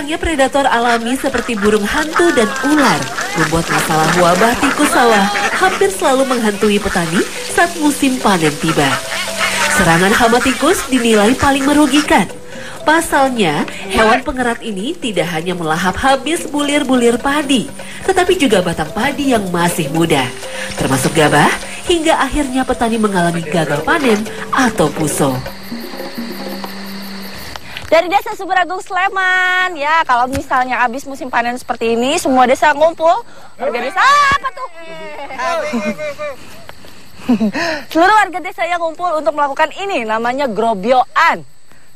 Datangnya predator alami seperti burung hantu dan ular membuat masalah wabah tikus sawah hampir selalu menghantui petani saat musim panen tiba. Serangan hama tikus dinilai paling merugikan. Pasalnya, hewan pengerat ini tidak hanya melahap habis bulir-bulir padi, tetapi juga batang padi yang masih muda, termasuk gabah, hingga akhirnya petani mengalami gagal panen atau puso. Dari Desa Sumber-Agung Sleman, ya kalau misalnya habis musim panen seperti ini, semua desa ngumpul. Warga desa apa tuh? Seluruh warga desa yang ngumpul untuk melakukan ini, namanya grobyoan.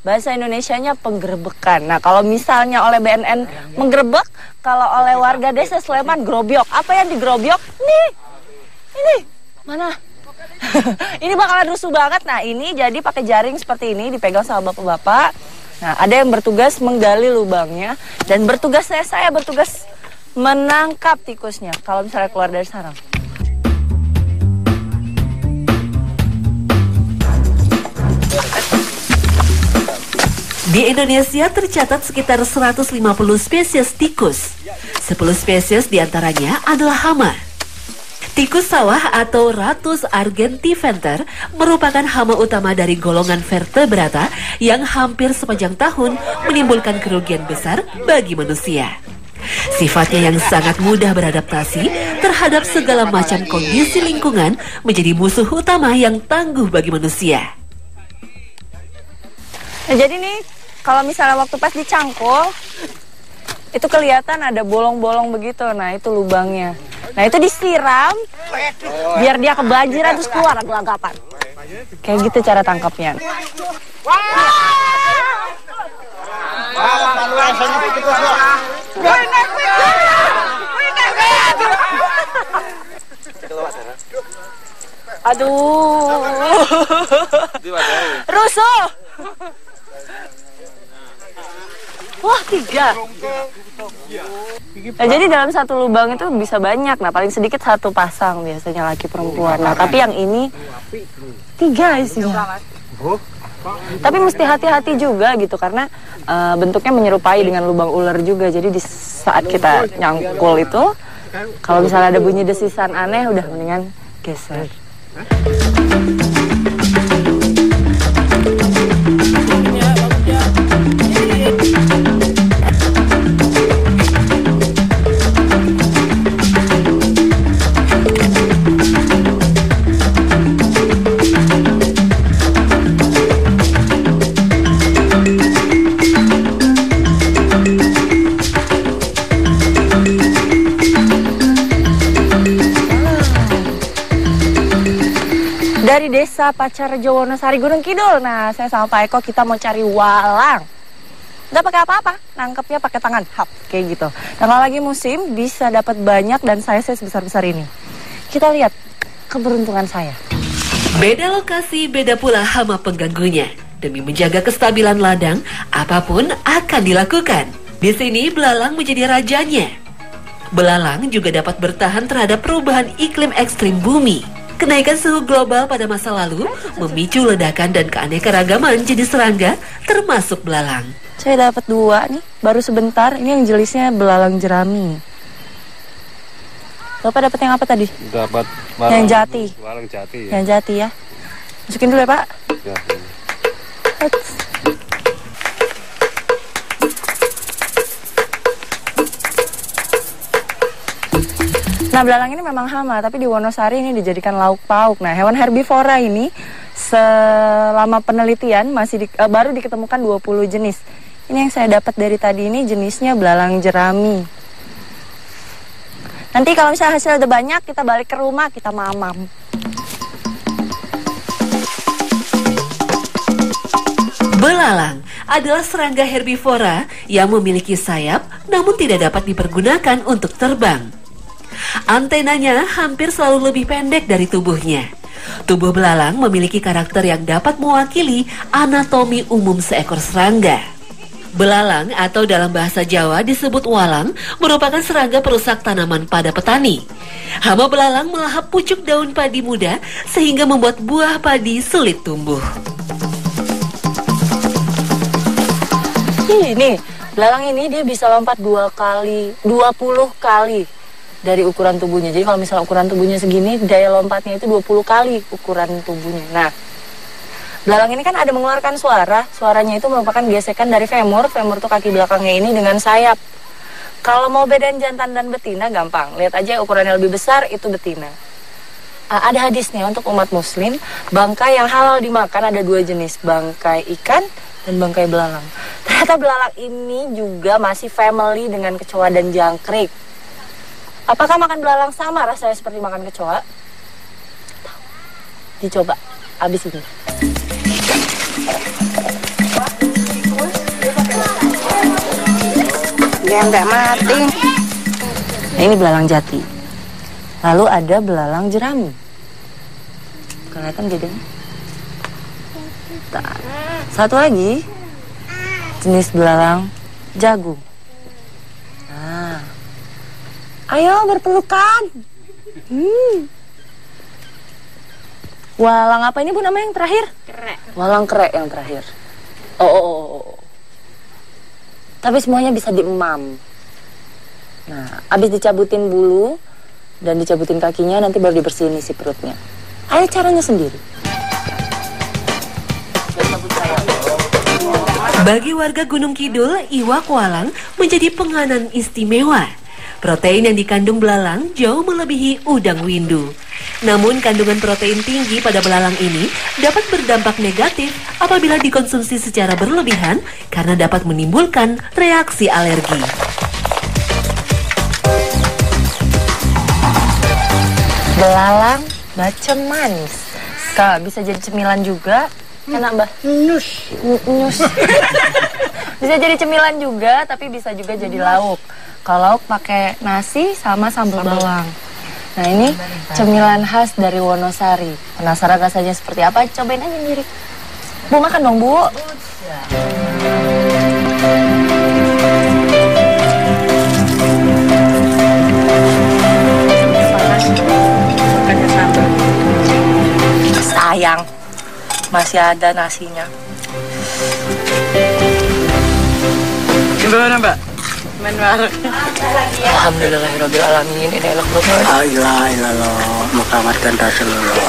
Bahasa Indonesianya penggerbekan. Nah kalau misalnya oleh BNN menggerebek, kalau oleh warga desa Sleman grobyok. Apa yang digrobyok? Nih, ini mana? Ini bakalan rusuh banget. Nah ini jadi pakai jaring seperti ini, dipegang sama bapak-bapak. Nah, ada yang bertugas menggali lubangnya dan saya bertugas menangkap tikusnya kalau misalnya keluar dari sarang. Di Indonesia tercatat sekitar 150 spesies tikus. 10 spesies diantaranya adalah hama. Tikus sawah atau Rattus argentiventer merupakan hama utama dari golongan vertebrata yang hampir sepanjang tahun menimbulkan kerugian besar bagi manusia. Sifatnya yang sangat mudah beradaptasi terhadap segala macam kondisi lingkungan menjadi musuh utama yang tangguh bagi manusia. Nah, jadi nih, kalau misalnya waktu pas dicangkul, itu kelihatan ada bolong-bolong begitu. Nah, itu lubangnya. Nah, itu disiram biar dia kebanjiran terus keluar gelagapan. Kayak gitu cara tangkapnya. Aduh. Rusuh. Wah, 3. Nah, jadi dalam satu lubang itu bisa banyak. Nah, paling sedikit 1 pasang biasanya laki perempuan. Nah, tapi yang ini 3 isinya. Tapi mesti hati-hati juga gitu karena bentuknya menyerupai dengan lubang ular juga. Jadi di saat kita nyangkul itu, kalau misalnya ada bunyi desisan aneh, udah mendingan geser. Dari desa Pacarjo Wonosari Gunung Kidul. Nah, saya sama Pak Eko kita mau cari walang. Nggak pakai apa-apa, nangkepnya pakai tangan, hap, kayak gitu. Dan kalau lagi musim bisa dapat banyak dan saya sebesar-besar ini. Kita lihat keberuntungan saya. Beda lokasi, beda pula hama pengganggunya. Demi menjaga kestabilan ladang, apapun akan dilakukan. Di sini belalang menjadi rajanya. Belalang juga dapat bertahan terhadap perubahan iklim ekstrim bumi. Kenaikan suhu global pada masa lalu memicu ledakan dan keanekaragaman jenis serangga termasuk belalang. Saya dapat 2 nih, baru sebentar. Ini yang jenisnya belalang jerami. Bapak dapat yang apa tadi? Dapat yang jati. Belalang jati ya. Yang jati ya. Masukin dulu ya, Pak. Ya. Nah, belalang ini memang hama, tapi di Wonosari ini dijadikan lauk pauk. Nah, hewan herbivora ini selama penelitian baru diketemukan 20 jenis. Ini yang saya dapat dari tadi ini jenisnya belalang jerami. Nanti kalau misalnya hasil udah banyak, kita balik ke rumah, kita mamam. Belalang adalah serangga herbivora yang memiliki sayap namun tidak dapat dipergunakan untuk terbang. Antenanya hampir selalu lebih pendek dari tubuhnya. Tubuh belalang memiliki karakter yang dapat mewakili anatomi umum seekor serangga. Belalang atau dalam bahasa Jawa disebut walang merupakan serangga perusak tanaman pada petani. Hama belalang melahap pucuk daun padi muda sehingga membuat buah padi sulit tumbuh. Ini Belalang ini dia bisa lompat 20 kali dari ukuran tubuhnya. Jadi kalau misalnya ukuran tubuhnya segini, daya lompatnya itu 20 kali ukuran tubuhnya. Nah, belalang ini kan ada mengeluarkan suara. Suaranya itu merupakan gesekan dari femur. Femur tuh kaki belakangnya ini dengan sayap. Kalau mau bedain jantan dan betina gampang. Lihat aja ukurannya lebih besar itu betina. Ada hadisnya untuk umat muslim, bangkai yang halal dimakan ada 2 jenis, bangkai ikan dan bangkai belalang. Ternyata belalang ini juga masih family dengan kecoa dan jangkrik. Apakah makan belalang sama rasanya seperti makan kecoa? Dicoba abis ini. Dia nggak mati. Nah, ini belalang jati. Lalu ada belalang jerami. Kelihatan bedanya? Satu lagi jenis belalang jagung. Nah, ayo berpelukan. Walang apa ini Bu namanya yang terakhir? Kerek. Walang kerek yang terakhir. Oh. Tapi semuanya bisa diemam. Nah, habis dicabutin bulu dan dicabutin kakinya, nanti baru dibersihin isi perutnya. Ada caranya sendiri. Bagi warga Gunung Kidul, iwak walang menjadi penganan istimewa. Protein yang dikandung belalang jauh melebihi udang windu. Namun kandungan protein tinggi pada belalang ini dapat berdampak negatif apabila dikonsumsi secara berlebihan karena dapat menimbulkan reaksi alergi. Belalang bacem manis. Kak, bisa jadi cemilan juga. Enak, Mbak. Nyus. Bisa jadi cemilan juga, tapi bisa juga jadi lauk. Kalau pakai nasi sama sambal bawang. Nah, ini cemilan khas dari Wonosari. Penasaran rasanya seperti apa? Cobain aja sendiri. Bu, makan dong, Bu. Makannya sambal. Sayang, masih ada nasinya. Gimana, Mbak? Main warung. Alhamdulillahirobbilalamin, ini enak banget. La ilaha illallah Muhammadan Rasulullah.